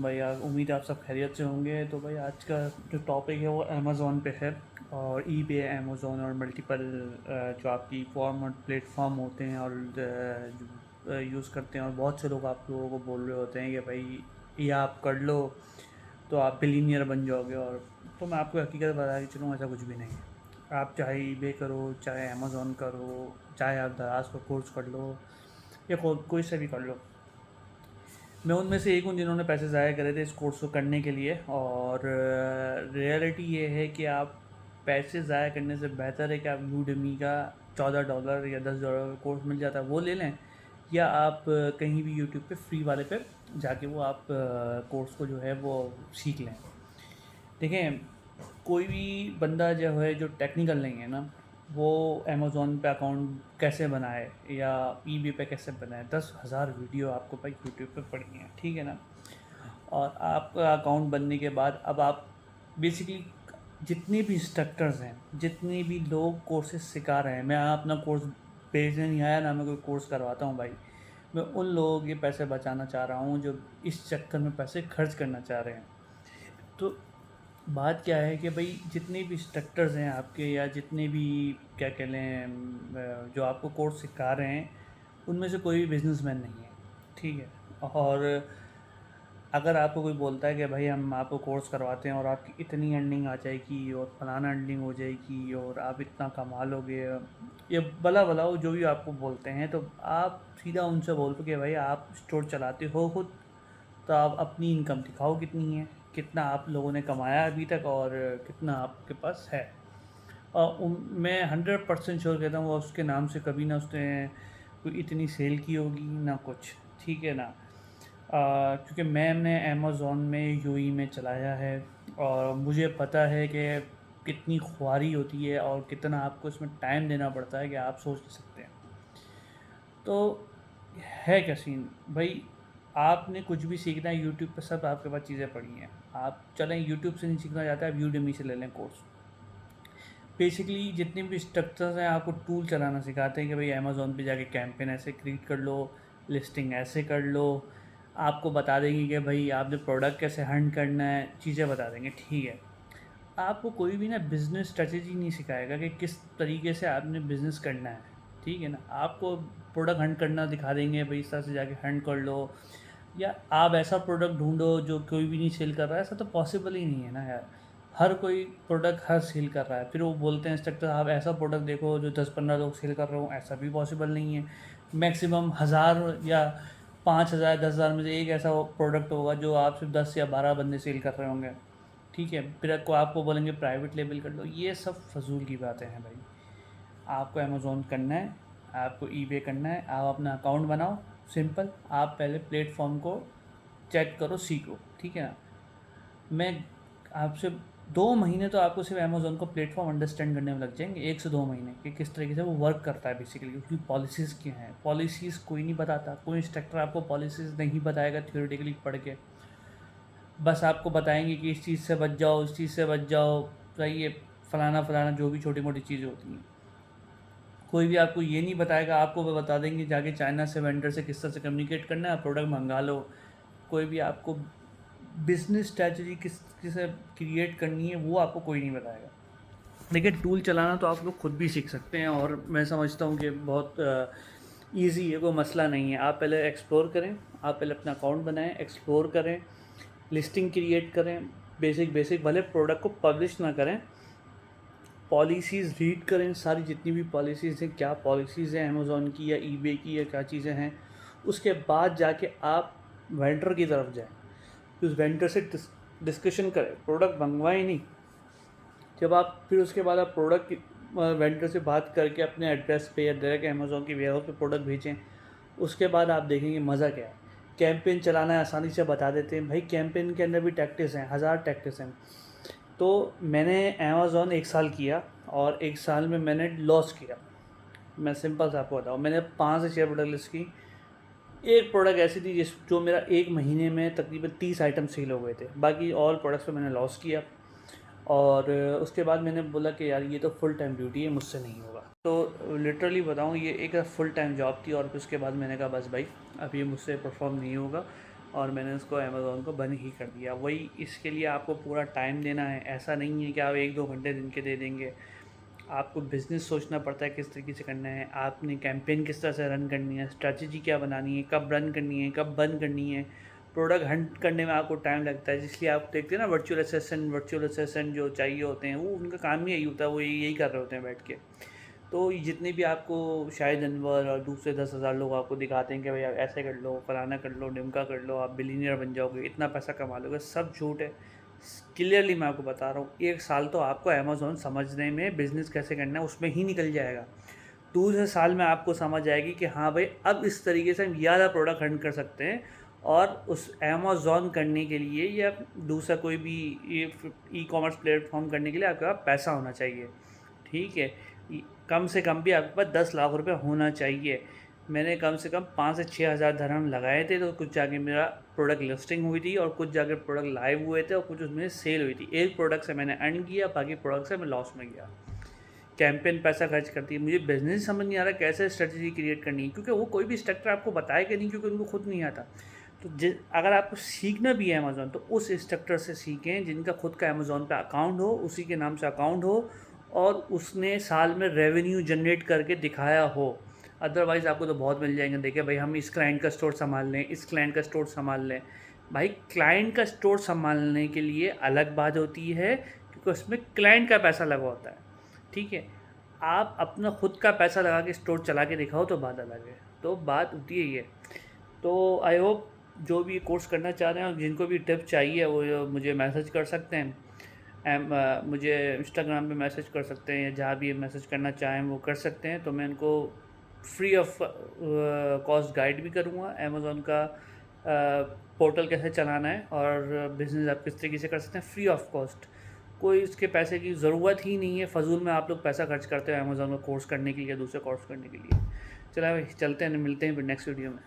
भाई यार, उम्मीद है आप सब खैरियत से होंगे। तो भाई आज का जो टॉपिक है वो अमेज़ोन पे है। और ईबे, अमेज़ोन और मल्टीपल जो आपकी फॉर्म और प्लेटफॉर्म होते हैं और जो यूज़ करते हैं। और बहुत से लोग आप लोगों को बोल रहे होते हैं कि भाई ये आप कर लो तो आप बिलीनियर बन जाओगे। और तो मैं आपको हकीकत बता के चलूँ, ऐसा कुछ भी नहीं है। आप चाहे ईबे करो, चाहे अमेज़ोन करो, चाहे आप दराज का कोर्स कर लो या कोई सा भी कर लो। मैं उनमें से एक हूँ जिन्होंने पैसे ज़ाया करे थे इस कोर्स को करने के लिए। और रियलिटी ये है कि आप पैसे ज़ाया करने से बेहतर है कि आप यूडेमी का $14 या $10 का कोर्स मिल जाता है वो ले लें। या आप कहीं भी यूट्यूब पे फ्री वाले पे जाके वो आप कोर्स को जो है वो सीख लें। देखें, कोई भी बंदा जो है जो टेक्निकल नहीं है ना, वो अमेज़ोन पे अकाउंट कैसे बनाए या ईबे पे कैसे बनाए, 10,000 वीडियो आपको भाई यूट्यूब पे पड़ी हैं, ठीक है ना। और आपका अकाउंट बनने के बाद अब आप बेसिकली जितने भी इंस्ट्रक्टर्स हैं, जितने भी लोग कोर्सेज सिखा रहे हैं, मैं अपना कोर्स बेचने नहीं आया ना, मैं कोई कोर्स करवाता हूँ भाई। मैं उन लोगों के पैसे बचाना चाह रहा हूँ जो इस चक्कर में पैसे खर्च करना चाह रहे हैं। तो बात क्या है कि भाई जितने भी इंस्ट्रक्टर्स हैं आपके, या जितने भी क्या कह लें जो आपको कोर्स सिखा रहे हैं, उनमें से कोई भी बिजनेसमैन नहीं है, ठीक है। और अगर आपको कोई बोलता है कि भाई हम आपको कोर्स करवाते हैं और आपकी इतनी अर्निंग आ जाएगी और फलाना अर्निंग हो जाएगी और आप इतना कमा लोगे, ये भला भला वो जो भी आपको बोलते हैं, तो आप सीधा उनसे बोल दो कि भाई आप स्टोर चलाते हो खुद, तो आप अपनी इनकम दिखाओ कितनी है, कितना आप लोगों ने कमाया अभी तक और कितना आपके पास है। और मैं 100% श्योर कहता हूँ, उसके नाम से कभी ना उसने कोई इतनी सेल की होगी ना कुछ, ठीक है ना। क्योंकि मैंने अमेज़ोन में यूई में चलाया है और मुझे पता है कि कितनी ख्वारी होती है और कितना आपको इसमें टाइम देना पड़ता है कि आप सोच नहीं सकते हैं। तो है क्या सीन भाई, आपने कुछ भी सीखना है यूट्यूब पे सब आपके पास चीज़ें पड़ी हैं। आप चलें, यूट्यूब से नहीं सीखना चाहते आप यूडेमी से ले लें कोर्स। बेसिकली जितने भी स्ट्रक्चर्स हैं आपको टूल चलाना सिखाते हैं कि भाई अमेज़ोन पे जाके कैंपेन ऐसे क्रिएट कर लो, लिस्टिंग ऐसे कर लो। आपको बता देंगे कि भाई आपने प्रोडक्ट कैसे हंट करना है, चीज़ें बता देंगे, ठीक है। आपको कोई भी ना बिज़नेस स्ट्रेटेजी नहीं सिखाएगा कि किस तरीके से आपने बिज़नेस करना है, ठीक है ना। आपको प्रोडक्ट हंट करना दिखा देंगे, भाई इस तरह से जाके हंट कर लो। या आप ऐसा प्रोडक्ट ढूंढो जो कोई भी नहीं सेल कर रहा है, ऐसा तो पॉसिबल ही नहीं है ना यार। हर कोई प्रोडक्ट हर सेल कर रहा है, फिर वो बोलते हैं इंस्ट्रक्टर आप ऐसा प्रोडक्ट देखो जो 10-15 लोग सेल कर रहे हो, ऐसा भी पॉसिबल नहीं है। मैक्सिमम 1000 या 5000 10,000 में से एक ऐसा प्रोडक्ट होगा जो आप सिर्फ 10 या 12 बंदे सेल कर रहे होंगे, ठीक है। फिर आपको बोलेंगे प्राइवेट लेबल कर लो, ये सब फजूल की बातें हैं भाई। आपको अमेज़ोन करना है, आपको ईबे करना है, आप अपना अकाउंट बनाओ, सिंपल। आप पहले प्लेटफॉर्म को चेक करो, सीखो, ठीक है ना। मैं आपसे 2 महीने तो आपको सिर्फ अमेज़ोन को प्लेटफॉर्म अंडरस्टैंड करने में लग जाएंगे, 1 से 2 महीने कि किस तरीके से वो वर्क करता है बेसिकली, उसकी पॉलिसीज़ क्या हैं। पॉलिसीज़ कोई नहीं बताता, कोई इंस्ट्रक्टर आपको पॉलिसीज़ नहीं बताएगा थियोरेटिकली पढ़ के। बस आपको बताएंगे कि इस चीज़ से बच जाओ, इस चीज़ से बच जाओ, भाई ये फलाना फलाना जो भी छोटी मोटी चीज़ें होती हैं। कोई भी आपको ये नहीं बताएगा, आपको वो बता देंगे जाके चाइना से वेंडर से किस तरह से कम्युनिकेट करना है, प्रोडक्ट मंगा लो। कोई भी आपको बिजनेस स्ट्रैटेजी किस किसे क्रिएट करनी है वो आपको कोई नहीं बताएगा। देखिए, टूल चलाना तो आप लोग खुद भी सीख सकते हैं और मैं समझता हूँ कि बहुत ईजी है, कोई मसला नहीं है। आप पहले एक्सप्लोर करें, आप पहले अपना अकाउंट बनाएं, एक्सप्लोर करें, लिस्टिंग क्रिएट करें। बेसिक बेसिक भले प्रोडक्ट को पब्लिश ना करें, पॉलिसीज़ रीड करें, सारी जितनी भी पॉलिसीज़ हैं, क्या पॉलिसीज़ हैं अमेज़ॉन की या ईबे की या क्या चीज़ें हैं। उसके बाद जाके आप वेंडर की तरफ जाएं, उस वेंडर से डिस्कशन करें, प्रोडक्ट मंगवाएं नहीं। जब आप फिर उसके बाद आप प्रोडक्ट वेंडर से बात करके अपने एड्रेस पे या डायरेक्ट अमेज़ॉन की वेयरहाउस पे प्रोडक्ट भेजें। उसके बाद आप देखेंगे मज़ा क्या है। कैंपेन चलाना है आसानी से बता देते हैं भाई, कैंपेन के अंदर भी टैक्टिस हैं, 1000 टैक्टिस हैं। तो मैंने अमेज़ॉन 1 साल किया और 1 साल में मैंने लॉस किया। मैं सिंपल से आपको बताऊँ, मैंने 5 से 6 प्रोडक्ट लिस्ट की। एक प्रोडक्ट ऐसी थी जो मेरा 1 महीने में तकरीबन 30 आइटम सेल हो गए थे, बाकी ऑल प्रोडक्ट्स पे मैंने लॉस किया। और उसके बाद मैंने बोला कि यार ये तो फुल टाइम ड्यूटी है, मुझसे नहीं होगा। तो लिटरली बताऊँ, ये एक फुल टाइम जॉब थी और फिर उसके बाद मैंने कहा बस भाई अब ये मुझसे परफॉर्म नहीं होगा और मैंने उसको अमेज़ोन को बंद ही कर दिया। वही इसके लिए आपको पूरा टाइम देना है, ऐसा नहीं है कि आप 1-2 घंटे दिन के दे देंगे। आपको बिज़नेस सोचना पड़ता है किस तरीके से करना है, आपने कैंपेन किस तरह से रन करनी है, स्ट्रैटेजी क्या बनानी है, कब रन करनी है, कब बंद करनी है। प्रोडक्ट हंट करने में आपको टाइम लगता है, इसलिए आप देखते हैं ना वर्चुअल असिस्टेंट जो चाहिए होते हैं, वो उनका काम ही यही होता है, वो यही कर रहे होते हैं बैठ के। तो जितने भी आपको शायद अनवर और दूसरे 10,000 लोग आपको दिखाते हैं कि भाई आप ऐसे कर लो, फलाना कर लो, ढिमका कर लो, आप बिलीनियर बन जाओगे, इतना पैसा कमा लोगे, सब झूठ है। क्लियरली मैं आपको बता रहा हूँ, 1 साल तो आपको अमेज़ोन समझने में, बिज़नेस कैसे करना है उसमें ही निकल जाएगा। दूसरे साल में आपको समझ आएगी कि हाँ भाई, अब इस तरीके से हम ये वाला प्रोडक्ट रन कर सकते हैं। और उस अमेज़ोन करने के लिए या दूसरा कोई भी ई कॉमर्स प्लेटफॉर्म करने के लिए आपके पास पैसा होना चाहिए। ठीक है, कम से कम भी आपके पास 10 लाख रुपए होना चाहिए। मैंने कम से कम 5 से 6 हज़ार धर्म लगाए थे, तो कुछ जाके मेरा प्रोडक्ट लिस्टिंग हुई थी और कुछ जाके प्रोडक्ट लाइव हुए थे और कुछ उसमें सेल हुई थी। एक प्रोडक्ट से मैंने अर्न किया, बाकी प्रोडक्ट से मैं लॉस में गया। कैंपेन पैसा खर्च करती है, मुझे बिजनेस समझ नहीं आ रहा कैसे स्ट्रेटजी क्रिएट करनी है, क्योंकि वो कोई भी स्ट्रक्चर आपको बताएगा नहीं, क्योंकि उनको खुद नहीं आता। तो अगर आपको सीखना भी है अमेज़ोन, तो उस इंस्ट्रक्टर से सीखें जिनका खुद का अमेज़ोन पे अकाउंट हो, उसी के नाम से अकाउंट हो और उसने साल में रेवेन्यू जनरेट करके दिखाया हो। अदरवाइज़ आपको तो बहुत मिल जाएंगे, देखिए भाई हम इस क्लाइंट का स्टोर संभाल लें, इस क्लाइंट का स्टोर संभाल लें। भाई क्लाइंट का स्टोर संभालने के लिए अलग बात होती है, क्योंकि उसमें क्लाइंट का पैसा लगा होता है। ठीक है, आप अपना खुद का पैसा लगा के स्टोर चला के दिखाओ तो बात अलग है। तो बात होती है ये। तो आई होप जो भी कोर्स करना चाह रहे हैं और जिनको भी टिप चाहिए वो मुझे मैसेज कर सकते हैं। मुझे इंस्टाग्राम पे मैसेज कर सकते हैं, या जहाँ भी मैसेज करना चाहें वो कर सकते हैं। तो मैं इनको फ्री ऑफ कॉस्ट गाइड भी करूँगा, अमेज़ोन का पोर्टल कैसे चलाना है और बिज़नेस आप किस तरीके से कर सकते हैं फ्री ऑफ कॉस्ट। कोई इसके पैसे की ज़रूरत ही नहीं है, फ़जूल में आप लोग पैसा खर्च करते हो अमेज़ोन का कोर्स करने के लिए, दूसरे कोर्स करने के लिए। चलो भाई चलते हैं, मिलते हैं फिर नेक्स्ट वीडियो में।